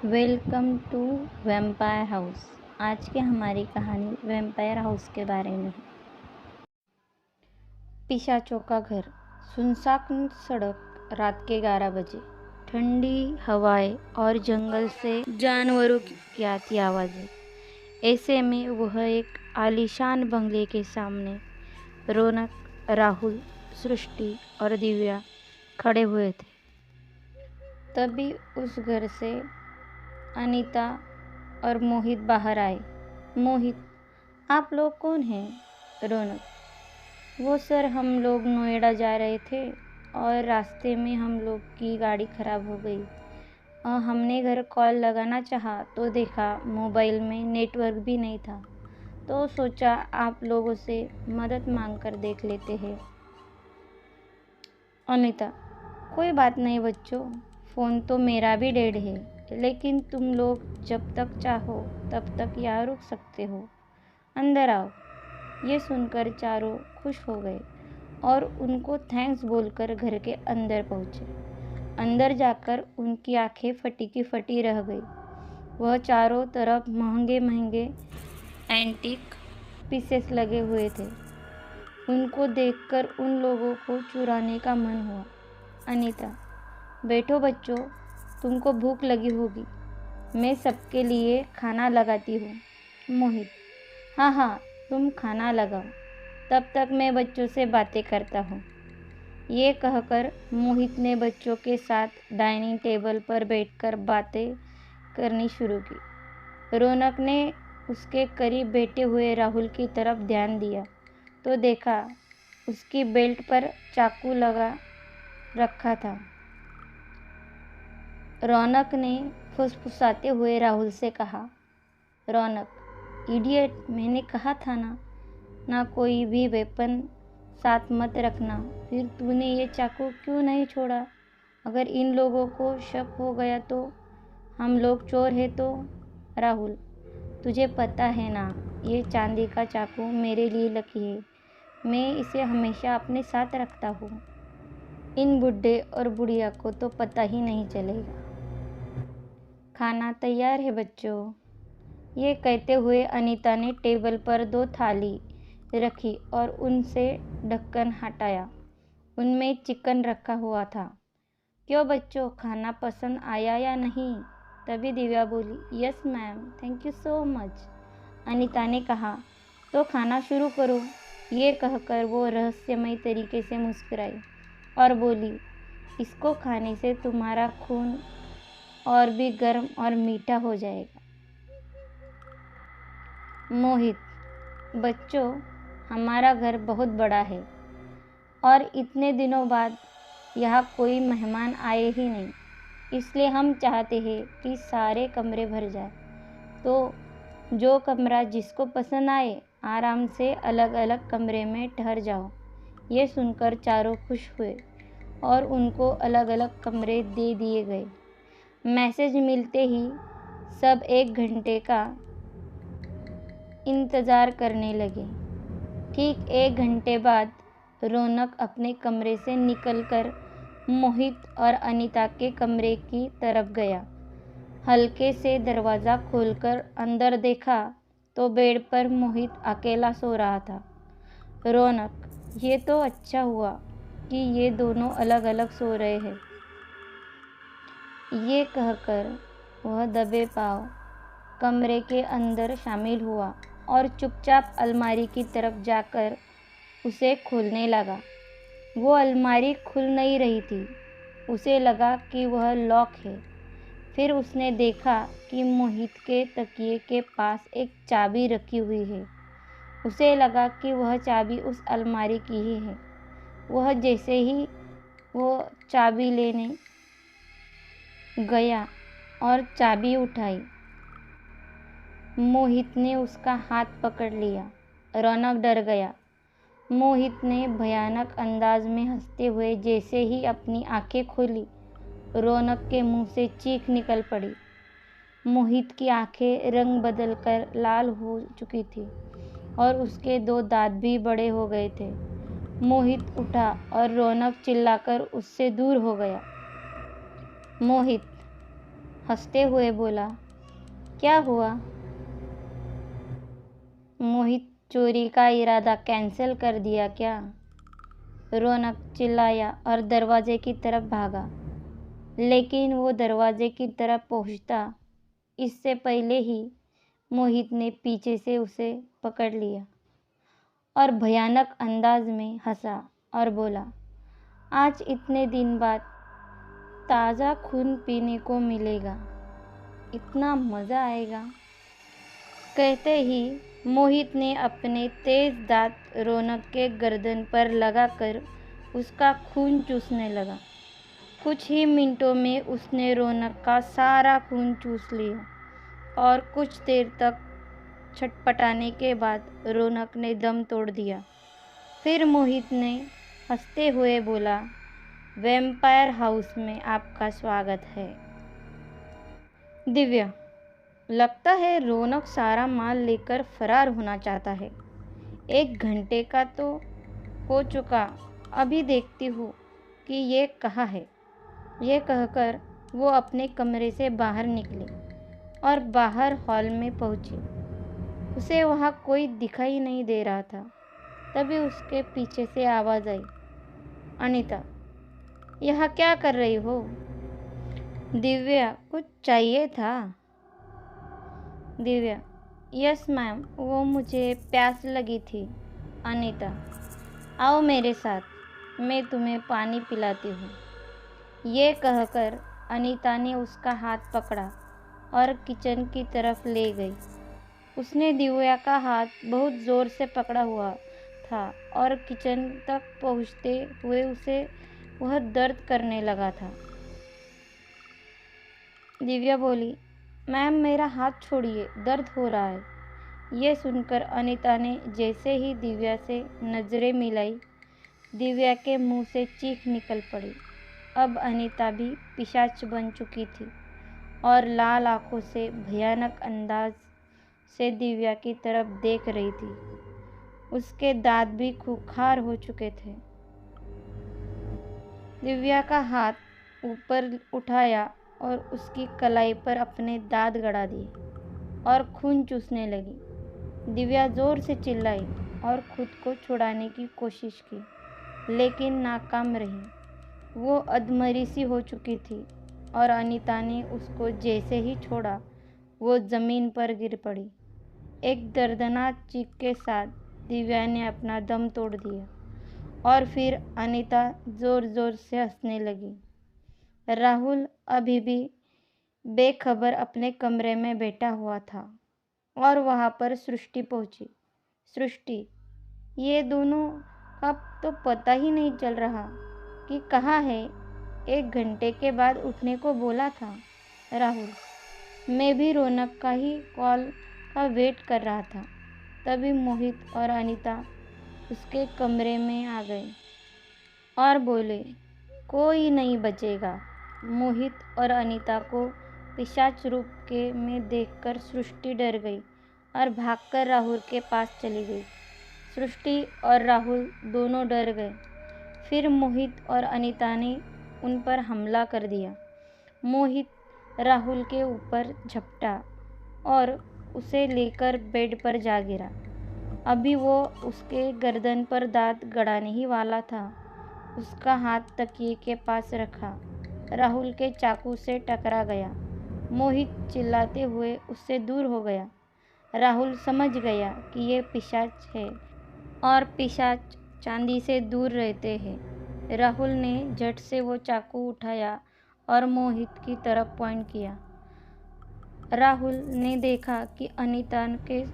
Welcome to vampire house. आज की हमारी कहानी वैम्पायर हाउस के बारे में है। पिशाचों का घर। सुनसान सड़क, रात के 11 बजे। ठंडी हवाएं और जंगल से जानवरों की आती आवाज़ें। ऐसे में वह एक आलीशान बंगले के सामने रौनक, राहुल, सृष्टि और दिव्या खड़े हुए थे। तभी उस घर से अनीता और मोहित बाहर आए। मोहित, आप लोग कौन हैं? रौनक, वो सर, हम लोग नोएडा जा रहे थे और रास्ते में हम लोग की गाड़ी खराब हो गई। हमने घर कॉल लगाना चाहा तो देखा मोबाइल में नेटवर्क भी नहीं था, तो सोचा आप लोगों से मदद मांग कर देख लेते हैं। अनीता, कोई बात नहीं बच्चों, फ़ोन तो मेरा भी डेड है, लेकिन तुम लोग जब तक चाहो तब तक यहाँ रुक सकते हो। अंदर आओ। ये सुनकर चारों खुश हो गए और उनको थैंक्स बोलकर घर के अंदर पहुँचे। अंदर जाकर उनकी आंखें फटी की फटी रह गई। वह चारों तरफ महंगे महंगे एंटीक पीसेस लगे हुए थे। उनको देखकर उन लोगों को चुराने का मन हुआ। अनीता, बैठो बच्चों, तुमको भूख लगी होगी, मैं सबके लिए खाना लगाती हूँ। मोहित, हाँ हाँ, तुम खाना लगाओ, तब तक मैं बच्चों से बातें करता हूँ। ये कहकर मोहित ने बच्चों के साथ डाइनिंग टेबल पर बैठकर बातें करनी शुरू की। रौनक ने उसके करीब बैठे हुए राहुल की तरफ ध्यान दिया तो देखा उसकी बेल्ट पर चाकू लगा रखा था। रौनक ने फुसफुसाते हुए राहुल से कहा, रौनक, इडियट, मैंने कहा था ना कोई भी वेपन साथ मत रखना। फिर तूने ये चाकू क्यों नहीं छोड़ा? अगर इन लोगों को शक हो गया तो हम लोग चोर हैं तो? राहुल, तुझे पता है ना, ये चांदी का चाकू मेरे लिए लकी है, मैं इसे हमेशा अपने साथ रखता हूँ। इन बुढ़े और बुढ़िया को तो पता ही नहीं चलेगा। खाना तैयार है बच्चों। ये कहते हुए अनीता ने टेबल पर 2 थाली रखी और उनसे ढक्कन हटाया। उनमें चिकन रखा हुआ था। क्यों बच्चों, खाना पसंद आया या नहीं? तभी दिव्या बोली, yes ma'am, thank you so much. Anita ने कहा, तो खाना शुरू करो। ये कहकर वो रहस्यमय तरीके से मुस्कुराई और बोली, इसको खाने से तुम्हारा खून और भी गर्म और मीठा हो जाएगा। मोहित, बच्चों, हमारा घर बहुत बड़ा है और इतने दिनों बाद यहाँ कोई मेहमान आए ही नहीं, इसलिए हम चाहते हैं कि सारे कमरे भर जाए। तो जो कमरा जिसको पसंद आए आराम से अलग अलग कमरे में ठहर जाओ। ये सुनकर चारों खुश हुए और उनको अलग अलग कमरे दे दिए गए। मैसेज मिलते ही सब 1 घंटे का इंतज़ार करने लगे। ठीक 1 घंटे बाद रौनक अपने कमरे से निकलकर मोहित और अनीता के कमरे की तरफ गया। हल्के से दरवाज़ा खोलकर अंदर देखा तो बेड पर मोहित अकेला सो रहा था। रौनक, ये तो अच्छा हुआ कि ये दोनों अलग अलग सो रहे हैं। ये कहकर वह दबे पांव कमरे के अंदर शामिल हुआ और चुपचाप अलमारी की तरफ जाकर उसे खोलने लगा। वो अलमारी खुल नहीं रही थी। उसे लगा कि वह लॉक है। फिर उसने देखा कि मोहित के तकिए के पास एक चाबी रखी हुई है। उसे लगा कि वह चाबी उस अलमारी की ही है। वह जैसे ही वो चाबी लेने गया और चाबी उठाई, मोहित ने उसका हाथ पकड़ लिया। रौनक डर गया। मोहित ने भयानक अंदाज में हंसते हुए जैसे ही अपनी आंखें खोली, रौनक के मुंह से चीख निकल पड़ी। मोहित की आंखें रंग बदलकर लाल हो चुकी थी और उसके 2 दांत भी बड़े हो गए थे। मोहित उठा और रौनक चिल्लाकर उससे दूर हो गया। मोहित, हंसते हुए बोला, क्या हुआ? मोहित चोरी का इरादा कैंसिल कर दिया क्या? रौनक चिल्लाया और दरवाजे की तरफ भागा, लेकिन वो दरवाजे की तरफ पहुंचता इससे पहले ही मोहित ने पीछे से उसे पकड़ लिया और भयानक अंदाज में हंसा और बोला, आज इतने दिन बाद ताज़ा खून पीने को मिलेगा, इतना मज़ा आएगा। कहते ही मोहित ने अपने तेज दांत रौनक के गर्दन पर लगाकर उसका खून चूसने लगा। कुछ ही मिनटों में उसने रौनक का सारा खून चूस लिया और कुछ देर तक छटपटाने के बाद रौनक ने दम तोड़ दिया। फिर मोहित ने हंसते हुए बोला, वैम्पायर हाउस में आपका स्वागत है। दिव्या, लगता है रौनक सारा माल लेकर फरार होना चाहता है। 1 घंटे का तो हो चुका, अभी देखती हूँ कि ये कहाँ है। ये कहकर वो अपने कमरे से बाहर निकली और बाहर हॉल में पहुंची। उसे वहाँ कोई दिखाई नहीं दे रहा था। तभी उसके पीछे से आवाज़ आई, अनीता, यहाँ क्या कर रही हो? दिव्या, कुछ चाहिए था? दिव्या, यस मैम, वो मुझे प्यास लगी थी। अनीता, आओ मेरे साथ, मैं तुम्हें पानी पिलाती हूँ। ये कहकर अनीता ने उसका हाथ पकड़ा और किचन की तरफ ले गई। उसने दिव्या का हाथ बहुत ज़ोर से पकड़ा हुआ था और किचन तक पहुँचते हुए उसे वह दर्द करने लगा था। दिव्या बोली, मैम मेरा हाथ छोड़िए, दर्द हो रहा है। ये सुनकर अनीता ने जैसे ही दिव्या से नज़रें मिलाई, दिव्या के मुंह से चीख निकल पड़ी। अब अनीता भी पिशाच बन चुकी थी और लाल आंखों से भयानक अंदाज से दिव्या की तरफ देख रही थी। उसके दांत भी खूंखार हो चुके थे। दिव्या का हाथ ऊपर उठाया और उसकी कलाई पर अपने दांत गड़ा दिए और खून चूसने लगी। दिव्या जोर से चिल्लाई और खुद को छुड़ाने की कोशिश की, लेकिन नाकाम रही। वो अधमरी सी हो चुकी थी और अनीता ने उसको जैसे ही छोड़ा, वो ज़मीन पर गिर पड़ी। एक दर्दनाक चीख के साथ दिव्या ने अपना दम तोड़ दिया और फिर अनीता ज़ोर ज़ोर से हंसने लगी। राहुल अभी भी बेखबर अपने कमरे में बैठा हुआ था और वहाँ पर सृष्टि पहुँची। सृष्टि, ये दोनों का तो पता ही नहीं चल रहा कि कहाँ है। 1 घंटे के बाद उठने को बोला था। राहुल, मैं भी रौनक का ही कॉल का वेट कर रहा था। तभी मोहित और अनीता उसके कमरे में आ गए और बोले, कोई नहीं बचेगा। मोहित और अनीता को पिशाच रूप के में देखकर सृष्टि डर गई और भागकर राहुल के पास चली गई। सृष्टि और राहुल दोनों डर गए। फिर मोहित और अनीता ने उन पर हमला कर दिया। मोहित राहुल के ऊपर झपटा और उसे लेकर बेड पर जा गिरा। अभी वो उसके गर्दन पर दांत गड़ाने ही वाला था, उसका हाथ तकिए के पास रखा राहुल के चाकू से टकरा गया। मोहित चिल्लाते हुए उससे दूर हो गया। राहुल समझ गया कि ये पिशाच है और पिशाच चांदी से दूर रहते हैं। राहुल ने झट से वो चाकू उठाया और मोहित की तरफ पॉइंट किया। राहुल ने देखा कि अनीता के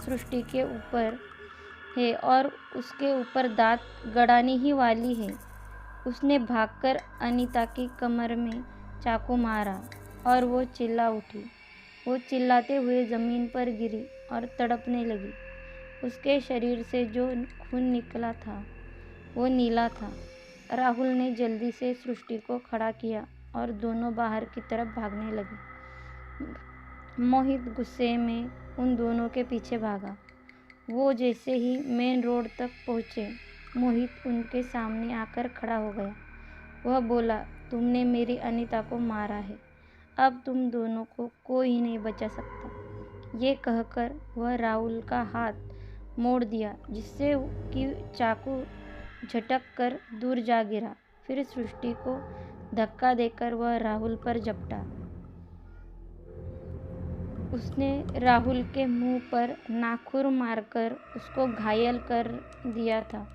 सृष्टि के ऊपर है और उसके ऊपर दांत गड़ाने ही वाली है। उसने भागकर अनीता की कमर में चाकू मारा और वो चिल्ला उठी। वो चिल्लाते हुए ज़मीन पर गिरी और तड़पने लगी। उसके शरीर से जो खून निकला था वो नीला था। राहुल ने जल्दी से सृष्टि को खड़ा किया और दोनों बाहर की तरफ भागने लगे। मोहित गुस्से में उन दोनों के पीछे भागा। वो जैसे ही मेन रोड तक पहुँचे, मोहित उनके सामने आकर खड़ा हो गया। वह बोला, तुमने मेरी अनीता को मारा है, अब तुम दोनों को कोई नहीं बचा सकता। ये कहकर वह राहुल का हाथ मोड़ दिया, जिससे कि चाकू झटक कर दूर जा गिरा। फिर सृष्टि को धक्का देकर वह राहुल पर झपटा। उसने राहुल के मुंह पर नाखून मारकर उसको घायल कर दिया था।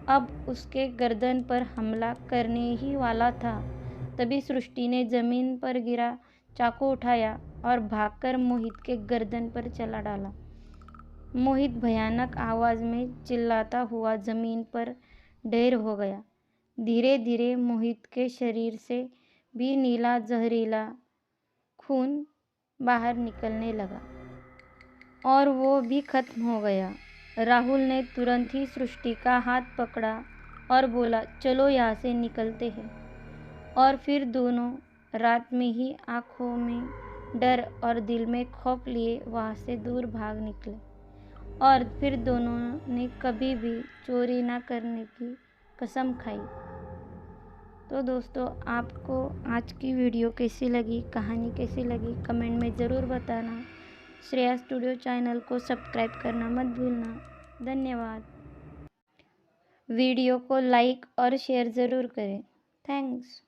अब उसके गर्दन पर हमला करने ही वाला था। तभी सृष्टि ने जमीन पर गिरा चाकू उठाया और भागकर मोहित के गर्दन पर चला डाला। मोहित भयानक आवाज में चिल्लाता हुआ जमीन पर ढेर हो गया। धीरे धीरे मोहित के शरीर से भी नीला जहरीला खून बाहर निकलने लगा और वो भी खत्म हो गया। राहुल ने तुरंत ही सृष्टि का हाथ पकड़ा और बोला, चलो यहाँ से निकलते हैं। और फिर दोनों रात में ही आंखों में डर और दिल में खौफ लिए वहाँ से दूर भाग निकले। और फिर दोनों ने कभी भी चोरी ना करने की कसम खाई। तो दोस्तों, आपको आज की वीडियो कैसी लगी, कहानी कैसी लगी, कमेंट में ज़रूर बताना। श्रेया स्टूडियो चैनल को सब्सक्राइब करना मत भूलना। धन्यवाद। वीडियो को लाइक और शेयर ज़रूर करें। थैंक्स।